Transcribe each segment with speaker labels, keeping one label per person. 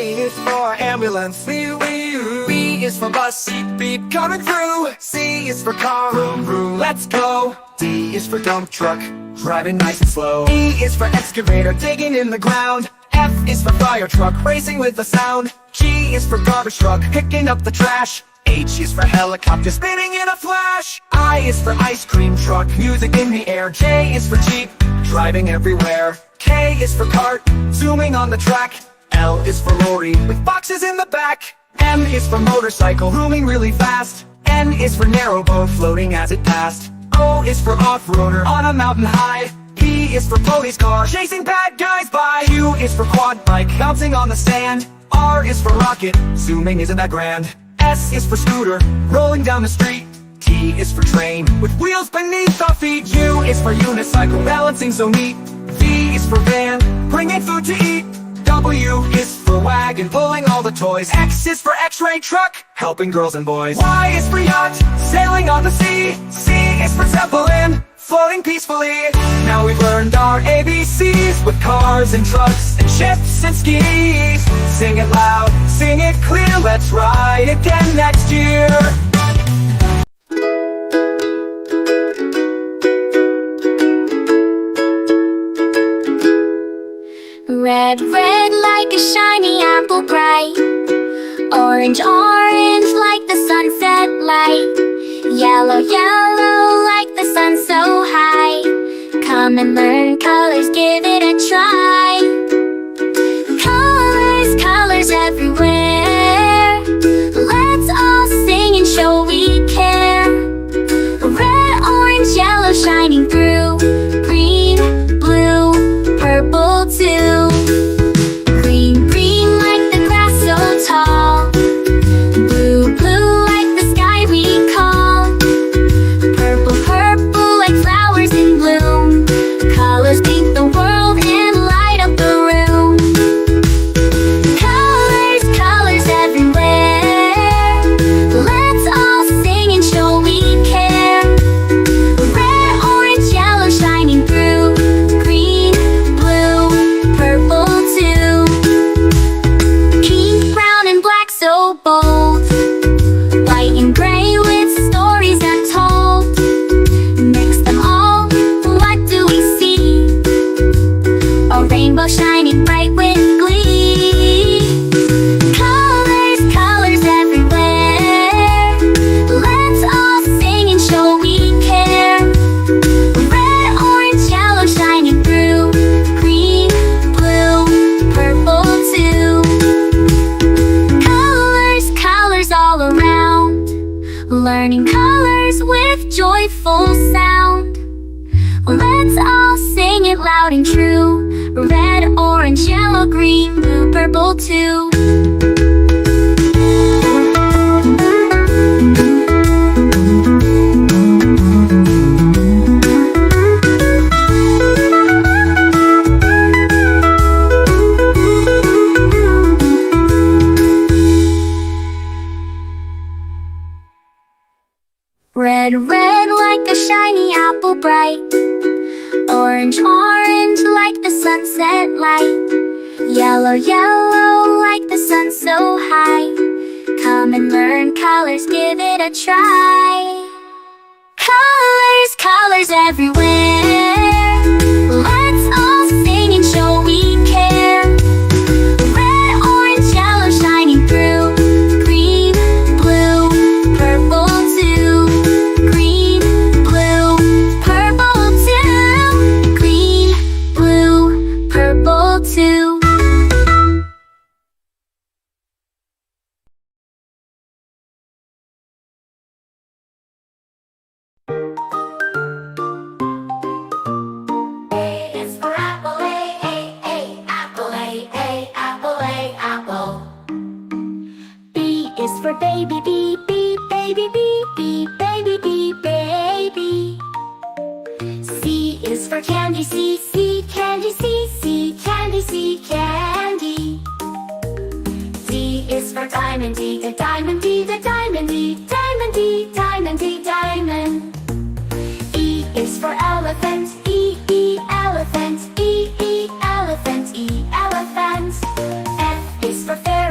Speaker 1: A is for ambulance, B is for bus, beep beep coming through. C is for car, vroom vroom, let's go. D is for dump truck, driving nice and slow. E is for excavator, digging in the ground. F is for fire truck, racing with the sound. G is for garbage truck, picking up the trash. H is for helicopter, spinning in a flash. I is for ice cream truck, music in the air. J is for jeep, driving everywhere. K is for cart, zooming on the track. L is for lorry, with boxes in the back. M is for motorcycle, zooming really fast. N is for narrowboat, floating as it passed. O is for off-roader, on a mountain high. P is for police car, chasing bad guys by. Q is for quad bike, bouncing on the sand. R is for rocket, zooming isn't that grand. S is for scooter, rolling down the street. T is for train, with wheels beneath our feet. U is for unicycle, balancing so neat. V is for van, bringing food to eat. W is for wagon, pulling all the toys. X is for x-ray truck, helping girls and boys. Y is for yacht, sailing on the sea. C is for zeppelin, floating peacefully. Now we've learned our ABCs, with cars and trucks and ships and skis. Sing it loud, sing it clear, let's ride again next year.
Speaker 2: Red, red like a shiny apple bright. Orange, orange like the sunset light. Yellow, yellow like the sun so high. Come and learn colors, give it a try. Colors, colors everywhere. Let's all sing and show we care. Red, orange, yellow shining through. Green, blue, purple too. Green, green like the grass so tall. Blue, blue like the sky we call. Purple, purple like flowers in bloom. Colors paint the world and light up the room. Colors, colors everywhere. Let's all sing and show we care. Red, orange, yellow shining through. Green, blue, purple too. Pink, brown and black so bold. White and gray with stories untold. Mix them all, what do we see? A rainbow shining bright with glee. Colors, colors everywhere. Let's all sing and show we care. Red, orange, yellow shining through. Green, blue, purple too. Colors, colors all around. Learning colors with joyful sound. Let's all sing it loud and true. Red, orange, yellow, green, blue, purple too. Red, red like a shiny apple bright. Orange, orange like the sunset light. Yellow, yellow like the sun so high. Come and learn colors, give it a try. Colors, colors everywhere. Let's all sing and show we care. Red, orange, yellow shining through. Green, blue, purple too. Green, blue, purple too. Green, blue, purple too.
Speaker 3: A is for apple, A, apple, A, apple, A, apple.
Speaker 2: B is for baby, B, B, baby, B, B, baby, B, baby.
Speaker 3: C is for candy, C, candy, C, candy, C, candy. D is for diamond, D, the diamond, D, the diamond, D, diamond, D, diamond, D, diamond. E is for elephant, E, elephant, E, elephant, E, elephant. F is for fairy.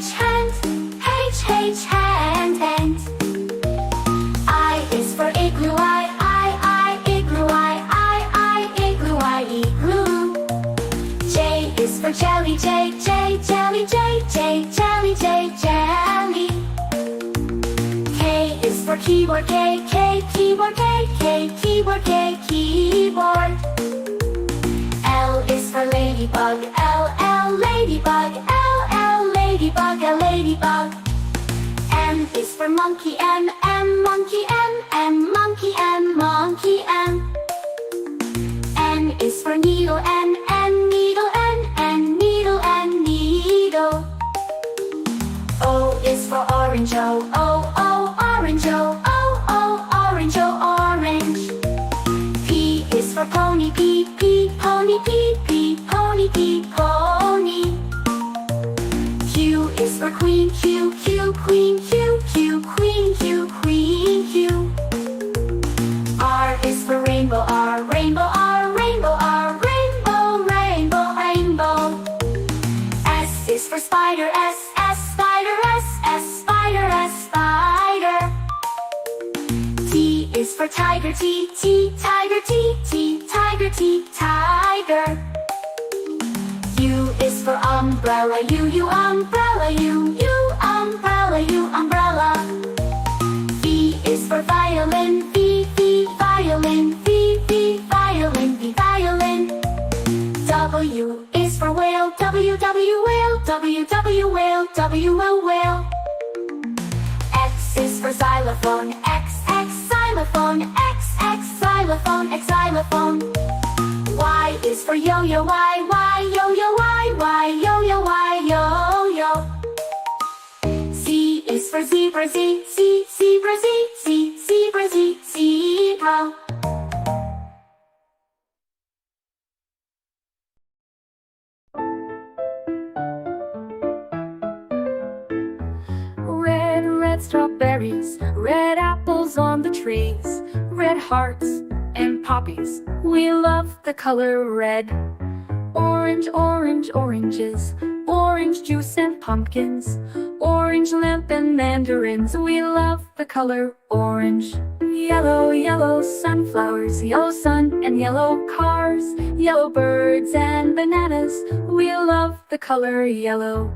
Speaker 3: hand, H hand, hand. I is for igloo, I, igloo, I, igloo, I, igloo. J is for jelly, J, jelly, J, jelly, jelly. K is for keyboard, K, keyboard, K, keyboard, keyboard. L is for ladybug, L, ladybug, L, ladybug, ladybug. M is for monkey, M, monkey, M, monkey, monkey, M. N is for needle, N, needle, N, needle, needle. O is for orange, O, orange, O, orange, orange. P is for pony, P, pony, P, pony, pony. Q is for queen, Q, queen, Q, queen, queen, Q. R is for rainbow, R, rainbow, rainbow, rainbow, rainbow. S is for spider, S, spider, S, spider, spider. T is for tiger, T, tiger, T, tiger, tiger. U is for umbrella, U, umbrella, U, umbrella, umbrella. V is for violin, V, violin, V, violin, violin. W is for whale, W, whale, W, whale, W, whale. X is for xylophone, X, xylophone, X, xylophone, xylophone. Y is for yo-yo, Y, yo-yo, Y, yo-yo, yo-yo. Z is for zebra, Z, zebra, Z, zebra, zebra.
Speaker 4: Red, red strawberries, red apples on the trees, red hearts and poppies. We love the color red. Orange, orange, oranges, orange juice and pumpkins, orange lamp and mandarins. We love the color orange. Yellow, yellow sunflowers, yellow sun and yellow cars, yellow birds and bananas. We love the color yellow.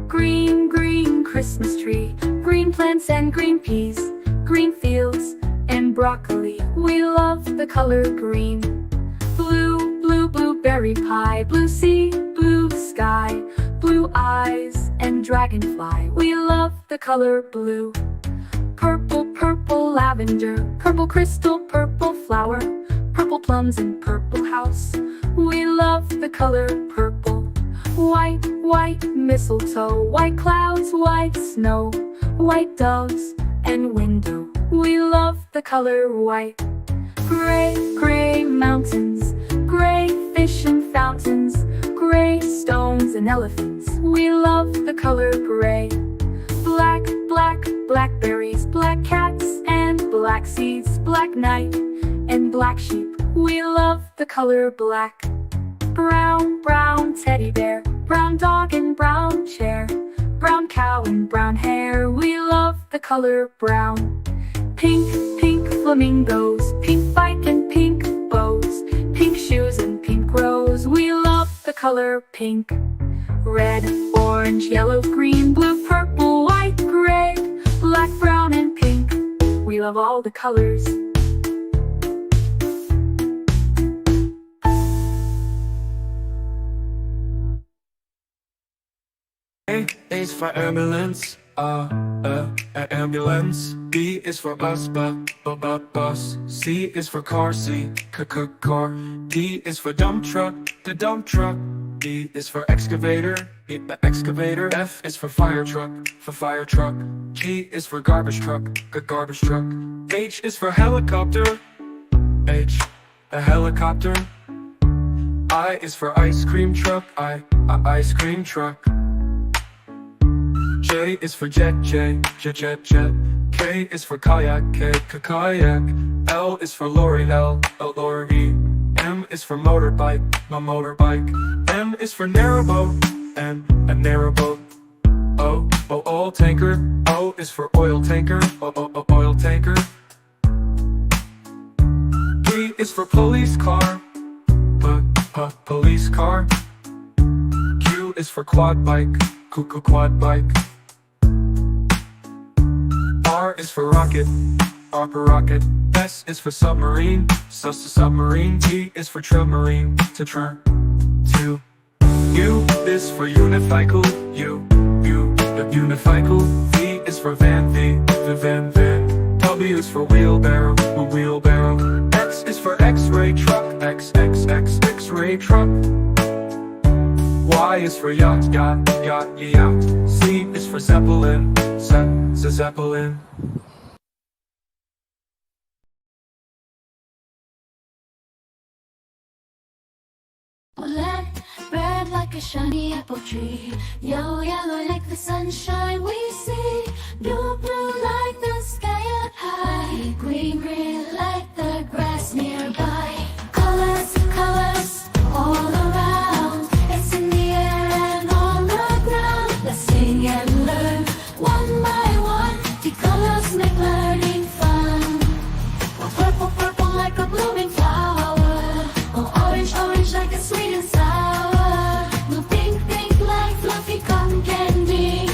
Speaker 4: Green, green Christmas tree, green plants and green peas, green fields and broccoli. We love the color green. Blue, blue, blueberry pie, blue sea, blue sky, blue eyes and dragonfly. We love the color blue. Purple, purple lavender, purple crystal, purple flower, purple plums and purple house. We love the color purple. White, white mistletoe, white clouds, white snow, white doves and window. We love the color white. Gray, gray mountains, gray fish and fountains, gray stones and elephants. We love the color gray. Black, black blackberries, black cats and black seeds, black night and black sheep. We love the color black. Brown, brown teddy bear, brown dog and brown chair, brown cow and brown hair. We love the color brown. Pink, pink flamingos, pink bike and pink bows, pink shoes and pink rose. We love the color pink. Red, orange, yellow, green, blue, purple, white, gray, black, brown and pink. We love all the colors.
Speaker 1: A is for ambulance, ambulance. B is for bus, bus. C is for car, car. D is for dump truck, the dump truck. E is for excavator, the excavator. F is for fire truck, G is for garbage truck, garbage truck. H is for helicopter, H, a helicopter. I is for ice cream truck, ice cream truck. J is for jet, jet. K is for kayak, kayak. L is for lorry, lorry. M is for motorbike, motorbike. N is for narrowboat, and a narrowboat. O Oil tanker. O is for oil tanker. Oil tanker. P is for police car. Police car. Q is for quad bike. Quad bike. R is for rocket. Rocket. S is for submarine. Submarine. T is for submarine. To. U is for unicycle. Unicycle. V is for van. Van. W is for wheelbarrow. X is for X-ray truck. X-ray truck. Y is for yacht. Z is for zeppelin. Zeppelin.
Speaker 3: Red like a shiny apple tree. Yellow like the sunshine we see. Blue like the sky up high. Green like the grass nearby. Colors all around. It's in the air and on the ground. Let's sing and learn one by one. The colors make learning fun. Purple like a blooming flower. Orange like a sweet and sour. Blue pink like fluffy cotton candy.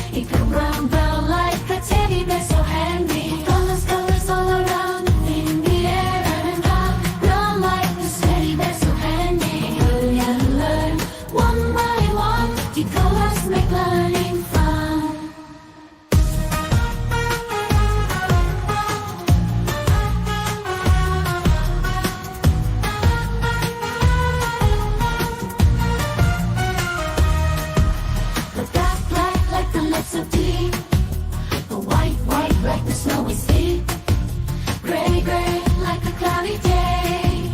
Speaker 3: Brown like a teddy bear so handy. Colors all around in the air and brown like a teddy bear so handy. Hurry and learn one by one. The colors make learning fun. Black like the lips of tea. The white like the snowy sea. Gray like a cloudy day.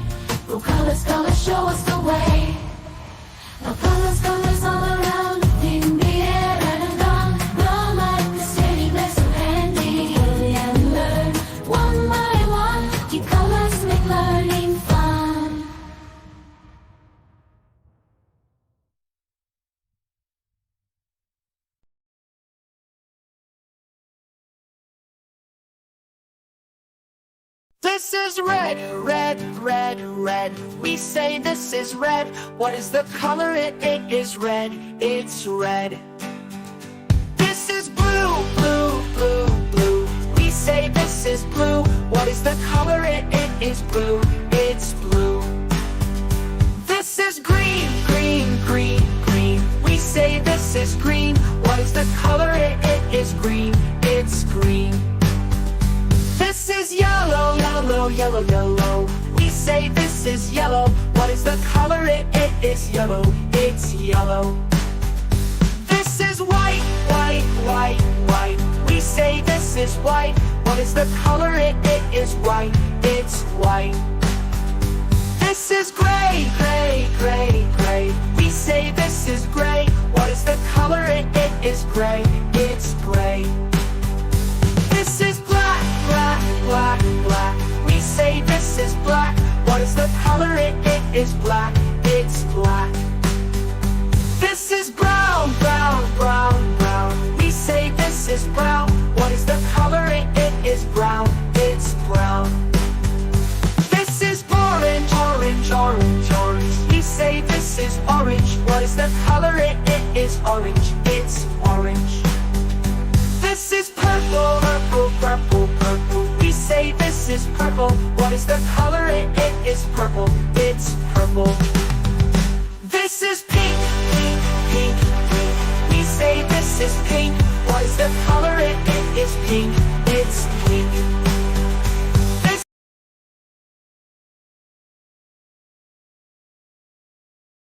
Speaker 3: Blue colors show us the way. Now colors all around in the air and on. Brown like the city, they're so handy. Hurry and learn one by one. The colors make learning fun.
Speaker 1: This is red. We say this is red. What is the color? It is red. It's red. This is blue. We say this is blue. What is the color? It is blue. It's blue. This is green. We say this is green. What is the color? It is green. It's green. This is yellow. We say this is yellow. What is the color? It is yellow. It's yellow. This is white. We say this is white. What is the color? It is white. It's white. This is gray. We say this is gray. What is the color? It is gray. It's gray. This is black. We say this is black. What is the color? It is black. It's black. This is brown. We say this is brown. What is the color? It is brown. It's brown. This is orange. We say this is orange. What is the color? It is orange. It's orange. This is purple. We say this is purple. What is the color? It is purple. It's purple. This is pink. We say this is pink. What is the color? It is pink.